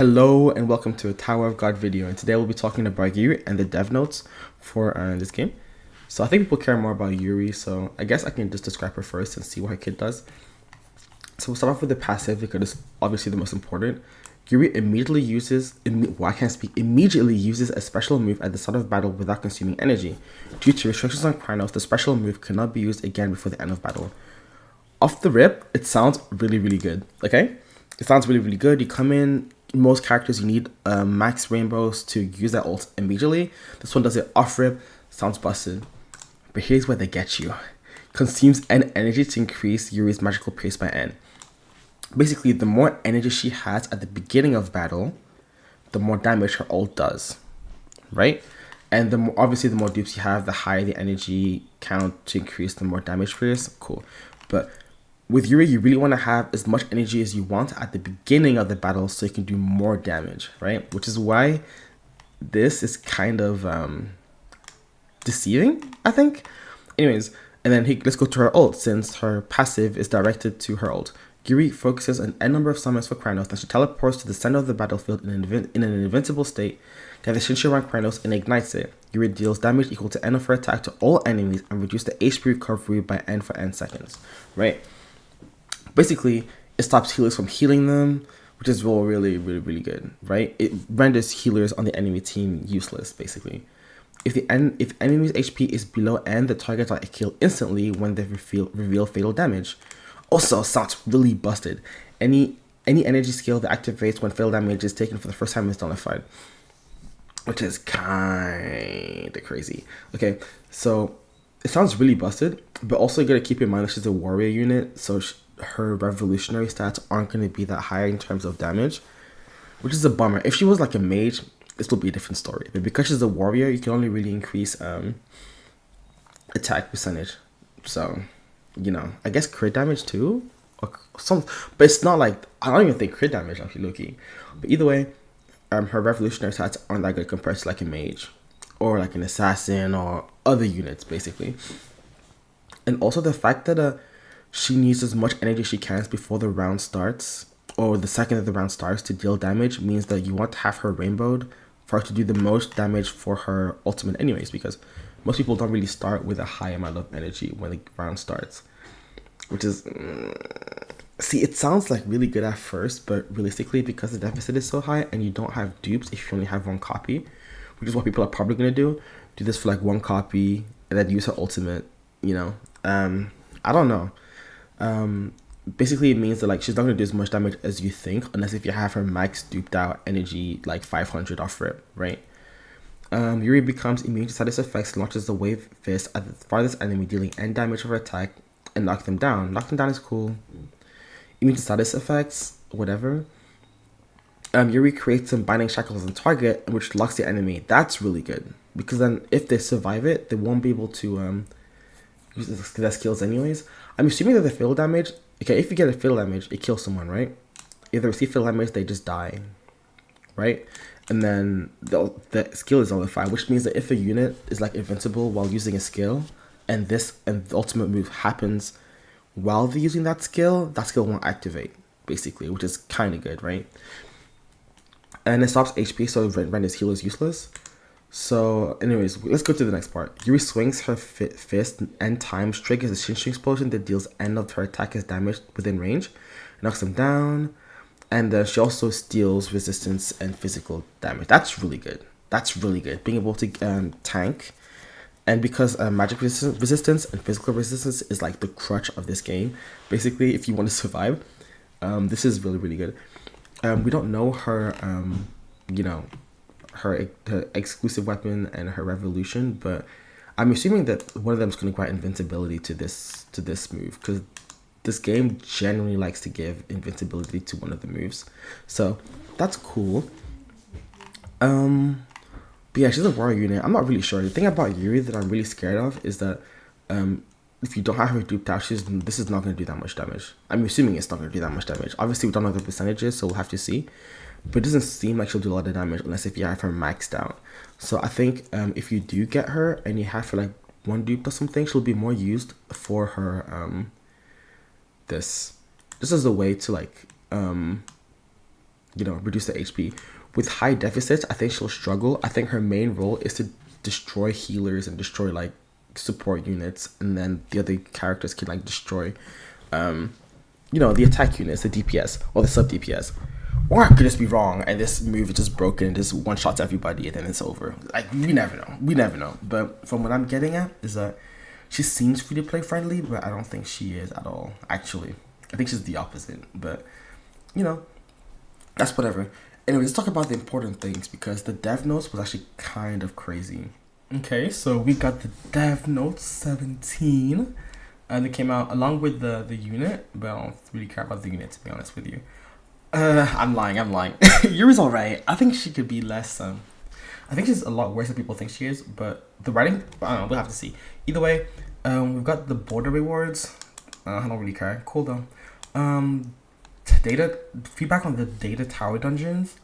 Hello and welcome to a Tower of God video, and today we'll be talking about Yuri and the dev notes for this game. So I think people care more about Yuri, so I guess I can just describe her first and see what her kid does. So we'll start off with the passive because it's obviously the most important. Yuri immediately uses a special move at the start of battle without consuming energy. Due to restrictions on Kranos, the special move cannot be used again before the end of battle. Off the rip, it sounds really good. Okay, it sounds really good. You come in. Most characters you need max rainbows to use that ult immediately. This one does it off rip, sounds busted. But here's where they get you. Consumes N energy to increase Yuri's magical pace by N. Basically, the more energy she has at the beginning of battle, the more damage her ult does, right? And obviously the more dupes you have, the higher the energy count to increase the more damage for this. Cool. But with Yuri, you really want to have as much energy as you want at the beginning of the battle so you can do more damage, right? Which is why this is kind of deceiving, I think. Anyways, and then let's go to her ult, since her passive is directed to her ult. Yuri focuses an n number of summons for Kranos, then she teleports to the center of the battlefield in an invincible state, gathers Shinshi around Kranos and ignites it. Yuri deals damage equal to n of her attack to all enemies and reduces the HP recovery by n for n seconds, right? Basically, it stops healers from healing them, which is really good, right? It renders healers on the enemy team useless, basically. If enemy's HP is below N, the targets are killed instantly when they reveal fatal damage. Also, sounds really busted. Any energy skill that activates when fatal damage is taken for the first time is nullified, which is kinda crazy. Okay, so it sounds really busted, but also you gotta keep in mind that she's a warrior unit, so her revolutionary stats aren't going to be that high in terms of damage, which is a bummer. If she was like a mage, this would be a different story. But because she's a warrior, you can only really increase attack percentage. So, you know, I guess crit damage too, or some. But it's not like, I don't even think crit damage actually low-key. But either way, her revolutionary stats aren't that good compared to like a mage or like an assassin or other units, basically. And also the fact that she needs as much energy as she can before the round starts, or the second that the round starts, to deal damage means that you want to have her rainbowed for her to do the most damage for her ultimate anyways, because most people don't really start with a high amount of energy when the round starts. Which is... see, it sounds like really good at first, but realistically, because the deficit is so high and you don't have dupes if you only have one copy, which is what people are probably going to do this for like one copy and then use her ultimate, you know. I don't know. Basically it means that like she's not going to do as much damage as you think, unless if you have her max duped out energy like 500 off rip, right? Yuri becomes immune to status effects, launches the wave fist at the farthest enemy, dealing n damage of her attack and knock them down. Knock them down is cool. Immune to status effects, whatever. Yuri creates some binding shackles on target, which locks the enemy. That's really good, because then if they survive it, they won't be able to use their skills anyways. I'm assuming that the fatal damage, okay, if you get a fatal damage, it kills someone, right? If they receive fatal damage, they just die, right? And then the skill is nullified, which means that if a unit is like invincible while using a skill, and the ultimate move happens while they're using that skill won't activate, basically, which is kind of good, right? And it stops HP, so it renders healers useless. So, anyways, let's go to the next part. Yuri swings her fist n times, triggers a Shinshi explosion that deals n of her attack as damage within range, knocks them down, and she also steals resistance and physical damage. That's really good. That's really good. Being able to tank, and because magic resistance and physical resistance is like the crutch of this game, basically, if you want to survive, this is really good. We don't know her, you know, her exclusive weapon and her revolution, but I'm assuming that one of them is going to grant invincibility to this move, because this game generally likes to give invincibility to one of the moves, so that's cool. But yeah, she's a warrior unit. I'm not really sure. The thing about Yuri that I'm really scared of is that if you don't have her duped out, this is not going to do that much damage. I'm assuming it's not going to do that much damage. Obviously, we don't know the percentages, so we'll have to see. But it doesn't seem like she'll do a lot of damage unless if you have her maxed out. So I think if you do get her and you have her like one duped or something, she'll be more used for her this is a way to like reduce the HP. With high deficits, I think she'll struggle. I think her main role is to destroy healers and destroy like support units, and then the other characters can like destroy, the attack units, the DPS or the sub DPS. Or I could just be wrong, and this move is just broken, just one shots everybody, and then it's over. Like we never know. We never know. But from what I'm getting at is that she seems free to play friendly, but I don't think she is at all. Actually, I think she's the opposite. But that's whatever. Anyway, let's talk about the important things because the dev notes was actually kind of crazy. Okay, so we got the dev notes 17, and it came out along with the unit, but I don't really care about the unit to be honest with you. I'm lying. Yuri's alright. I think she could be less. I think she's a lot worse than people think she is, but the writing, I don't know. We'll have to see. Either way, we've got the border rewards. I don't really care. Cool though. Data feedback on the data tower dungeons.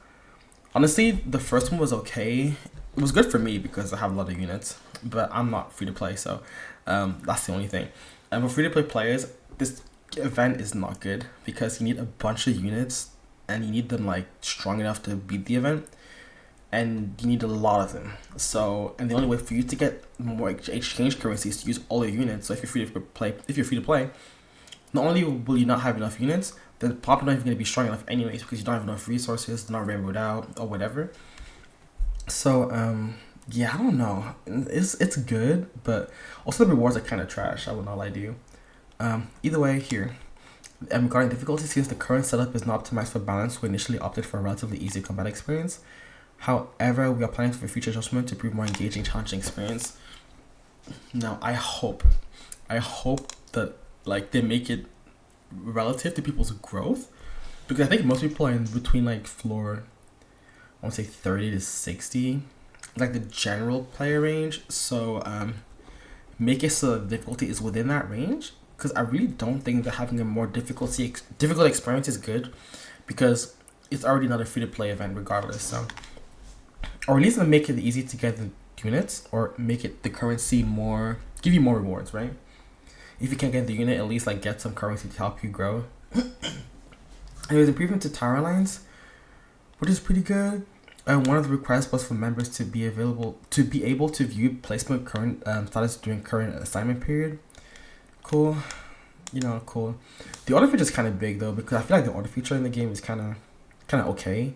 Honestly, the first one was okay. It was good for me because I have a lot of units, but I'm not free to play, so that's the only thing. And for free to play players, this event is not good because you need a bunch of units and you need them like strong enough to beat the event, and you need a lot of them. So, and the only way for you to get more exchange currency is to use all your units. So if you're free to play, not only will you not have enough units, they're probably not even going to be strong enough anyways because you don't have enough resources, they're not rainbowed out or whatever. So yeah, I don't know. It's good, but also the rewards are kind of trash. I would not lie to you. Either way, here. Regarding difficulty, since the current setup is not optimized for balance, we initially opted for a relatively easy combat experience. However, we are planning for future adjustment to prove more engaging, challenging experience. Now, I hope that like they make it relative to people's growth, because I think most people are in between like floor, I want to say 30 to 60, like the general player range. So make it so the difficulty is within that range, because I really don't think that having a more difficult experience is good, because it's already not a free to play event regardless. So, or at least make it easy to get the units, or make it the currency more, give you more rewards, right? If you can't get the unit, at least like get some currency to help you grow. Anyways, improvement to tower lines, which is pretty good. One of the requests was for members to be able to view placement current status during current assignment period. Cool, cool. The auto feature is kind of big though, because I feel like the auto feature in the game is kind of okay.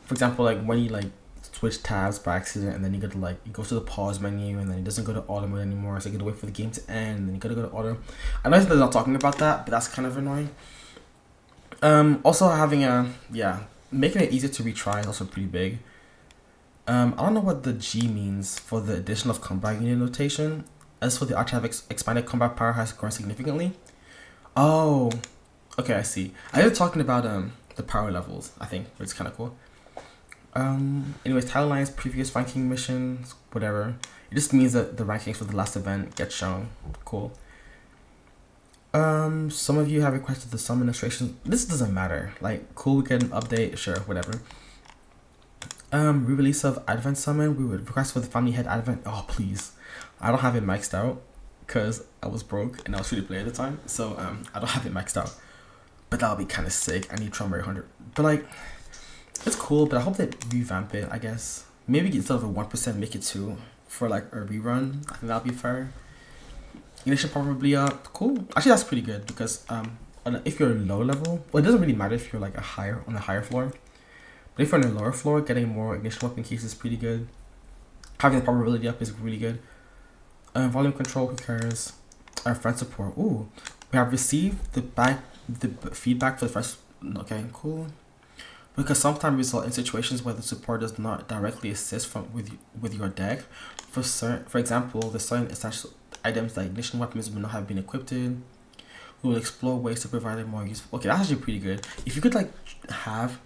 For example, like when you like switch tabs by accident, and then you go to you go to the pause menu, and then it doesn't go to auto mode anymore, so you gotta wait for the game to end, and then you gotta go to auto. I know they're not talking about that, but that's kind of annoying. Also having making it easier to retry is also pretty big. I don't know what the G means for the addition of combat unit notation. As for the archive, expanded combat power has grown significantly. Oh, okay, I see. I was talking about the power levels, I think, which is kind of cool. Anyways, timelines, previous ranking missions, whatever. It just means that the rankings for the last event get shown. Cool. Some of you have requested the summon illustration. This doesn't matter. Like, cool, we get an update, sure, whatever. Re-release of Advent Summon. We would request for the Family Head Advent. Oh, please. I don't have it maxed out because I was broke and I was free to play at the time. So, I don't have it maxed out. But that'll be kind of sick. I need Trumbury 100. But, like, it's cool, but I hope they revamp it, I guess. Maybe instead of a 1%, make it 2 for, like, a rerun. I think that'll be fair. Ignition probably cool. Actually, that's pretty good because if you're low level, well, it doesn't really matter if you're like on a higher floor. But if you're on a lower floor, getting more ignition weapon keys is pretty good. Having the probability up is really good. Volume control, who cares? Friend support. Ooh, we have received the feedback for the first. Okay, cool. Because sometimes result in situations where the support does not directly assist with your deck. For example, the certain essential items like ignition weapons will not have been equipped. We will explore ways to provide it more useful. Okay, that's actually pretty good. If you could like have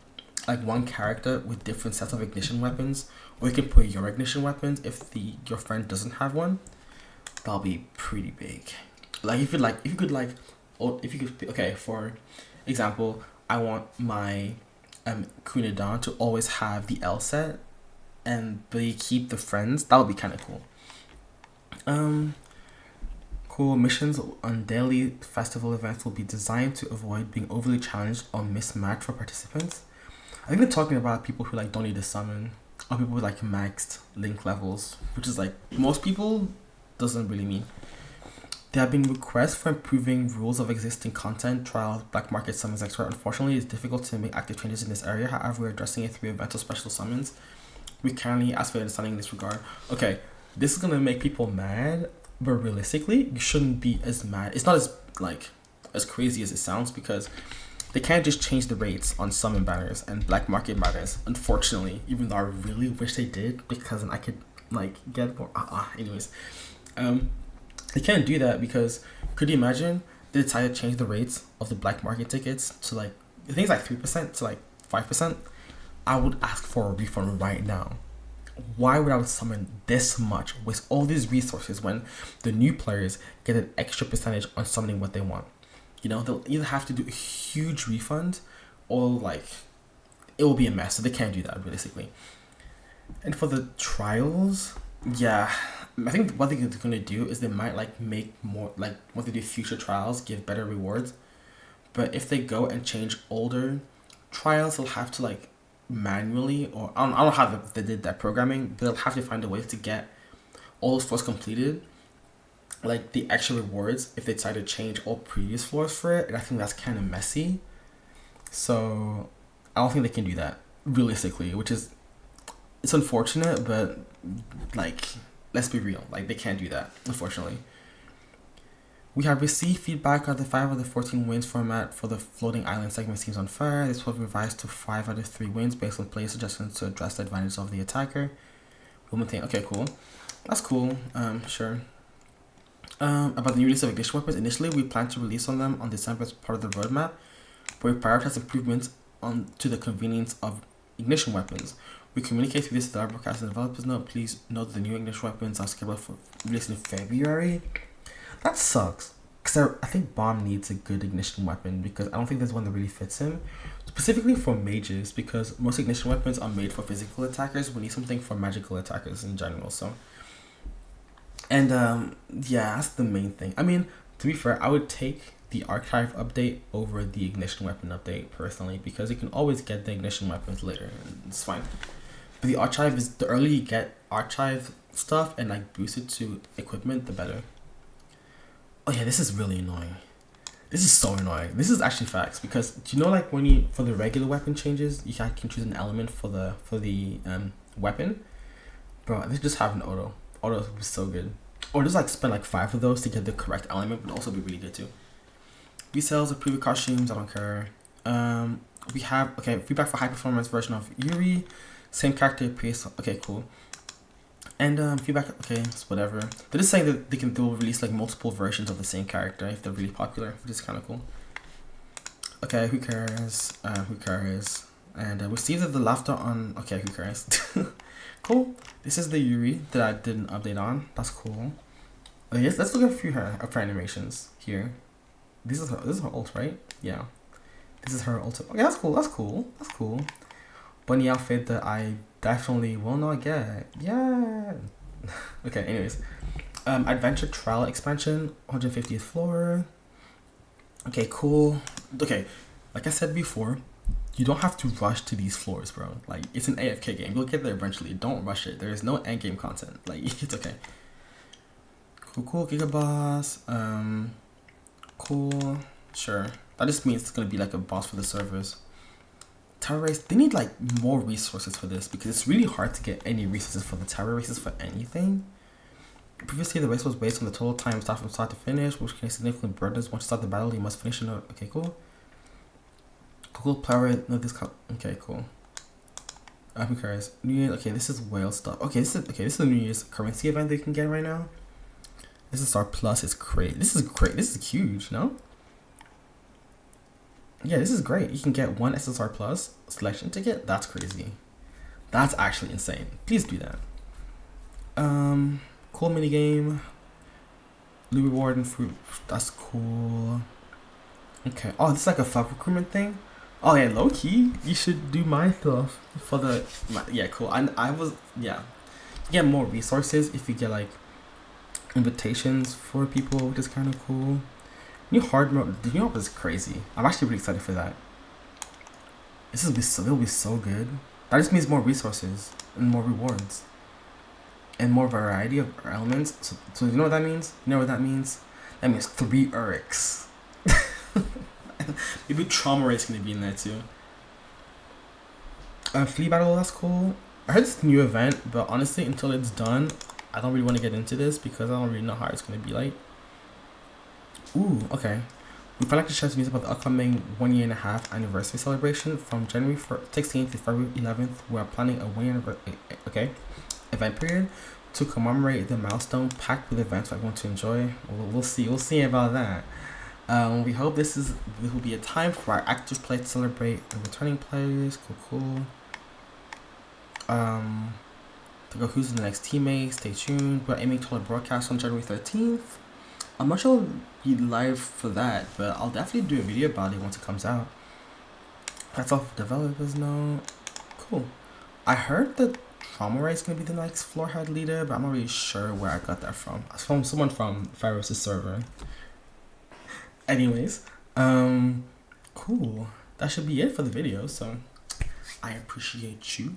like one character with different sets of ignition weapons, or you can put your ignition weapons if your friend doesn't have one, that'll be pretty big. Like if you could okay, for example, I want my Kunadon to always have the L set, but you keep the friends. That would be kind of cool. Cool. Missions on daily festival events will be designed to avoid being overly challenged or mismatched for participants. I think they're talking about people who like don't need to summon, or people with like maxed link levels, which is like most people doesn't really mean. There have been requests for improving rules of existing content, trial, black market summons, etc. Unfortunately, it's difficult to make active changes in this area. However, we're addressing it through eventual special summons. We kindly ask for your understanding in this regard. Okay, this is gonna make people mad, but realistically, you shouldn't be as mad. It's not as like as crazy as it sounds, because they can't just change the rates on summon banners and black market banners. Unfortunately, even though I really wish they did, because then I could like get more. Anyways, they can't do that because could you imagine they decided to change the rates of the black market tickets to like I think it's like 3% to like 5%. I would ask for a refund right now. Why would I summon this much, waste all these resources when the new players get an extra percentage on summoning what they want? You know, they'll either have to do a huge refund or like it will be a mess. So they can't do that realistically. And for the trials, yeah, I think what they're gonna do is they might like make more like when they do future trials, give better rewards. But if they go and change older trials, they'll have to like manually, or I don't know how they did that programming, but they'll have to find a way to get all those floors completed, like the extra rewards if they decide to change all previous floors for it. And I think that's kind of messy. So I don't think they can do that realistically, which is it's unfortunate, but like let's be real, like they can't do that unfortunately. We have received feedback on the 5 out of 14 wins format for the floating island segment seems unfair. This was revised to 5 out of 3 wins based on player suggestions to address the advantage of the attacker. We'll maintain. Okay, cool. That's cool. Sure. About the new release of ignition weapons, initially we planned to release on them on December as part of the roadmap, but we prioritize improvements on to the convenience of ignition weapons. We communicate through this to our broadcast and developers note. Please note the new ignition weapons are scheduled for release in February. That sucks, because I think Bomb needs a good ignition weapon, because I don't think there's one that really fits him. Specifically for mages, because most ignition weapons are made for physical attackers. We need something for magical attackers in general, so. And yeah, that's the main thing. I mean, to be fair, I would take the archive update over the ignition weapon update personally, because you can always get the ignition weapons later, and it's fine. But the archive is, the earlier you get archive stuff and like boost it to equipment, the better. Oh yeah, this is really annoying. This is so annoying. This is actually facts, because do you know like when you for the regular weapon changes, you can choose an element for the weapon. Bro, they just have an auto. Auto would be so good. Or just like spend like 5 of those to get the correct element would also be really good too. Resales of previous costumes, I don't care. We have feedback for high performance version of Yuri. Same character appears. Okay, cool. And feedback, okay, it's whatever. They're just saying that they'll release like multiple versions of the same character if they're really popular, which is kind of cool. Okay, who cares? Who cares? And we see that the laughter on. Okay, who cares? Cool. This is the Yuri that I did an update on. That's cool. Yes, let's look at a few of her animations here. This is her ult, right? Yeah. This is her ult. Okay, that's cool. That's cool. That's cool. Bunny outfit that I definitely will not get. Yeah. Okay, anyways. Adventure Trial expansion, 150th floor. Okay, cool. Okay, like I said before, you don't have to rush to these floors, bro. Like, it's an AFK game. You'll get there eventually. Don't rush it. There is no endgame content. Like, it's okay. Cool, Giga Boss. Cool. Sure. That just means it's gonna be like a boss for the servers. Tower race, they need like more resources for this, because it's really hard to get any resources for the tower races for anything. Previously, the race was based on the total time start from start to finish, which can significantly burden us. Once you start the battle, you must finish it. Okay, cool. Cool player. No, this. Okay, cool. Who cares? New Year. Okay, this is whale stuff. Okay, this is a New Year's currency event that you can get right now. SSR Plus is great. This is great. This is huge. No. Yeah, this is great. You can get 1 SSR Plus selection ticket. That's crazy. That's actually insane. Please do that. Cool minigame. Blue reward and fruit. That's cool. Okay. Oh, this is like a fab recruitment thing. Oh yeah, low key. You should do my stuff for the. Yeah, cool. I was yeah. You get more resources if you get like invitations for people, which is kind of cool. New hard mode. The new map is crazy. I'm actually really excited for that. It'll be so good. That just means more resources and more rewards and more variety of elements. So you know what that means? You know what that means? That means 3 Urics. Maybe Trauma Race gonna be in there too. Flea Battle, that's cool. I heard it's a new event, but honestly, until it's done, I don't really want to get into this because I don't really know how it's gonna be like. Ooh, okay. We find like to share some news about the upcoming 1.5 year anniversary celebration from January 16th to February 11th. We are planning a 1 year event period to commemorate the milestone, packed with events I want to enjoy. We'll see. We'll see about that. We hope this will be a time for our actors play to celebrate the returning players. Cool. To go who's the next teammate. Stay tuned. We're aiming to hold a broadcast on January 13th. I'm not sure I'll be live for that, but I'll definitely do a video about it once it comes out. That's all developers know. Cool. I heard that Trauma Ray is gonna be the next floor head leader, but I'm not really sure where I got that from. It's from someone from Pharaoh's server. Anyways, cool. That should be it for the video. So I appreciate you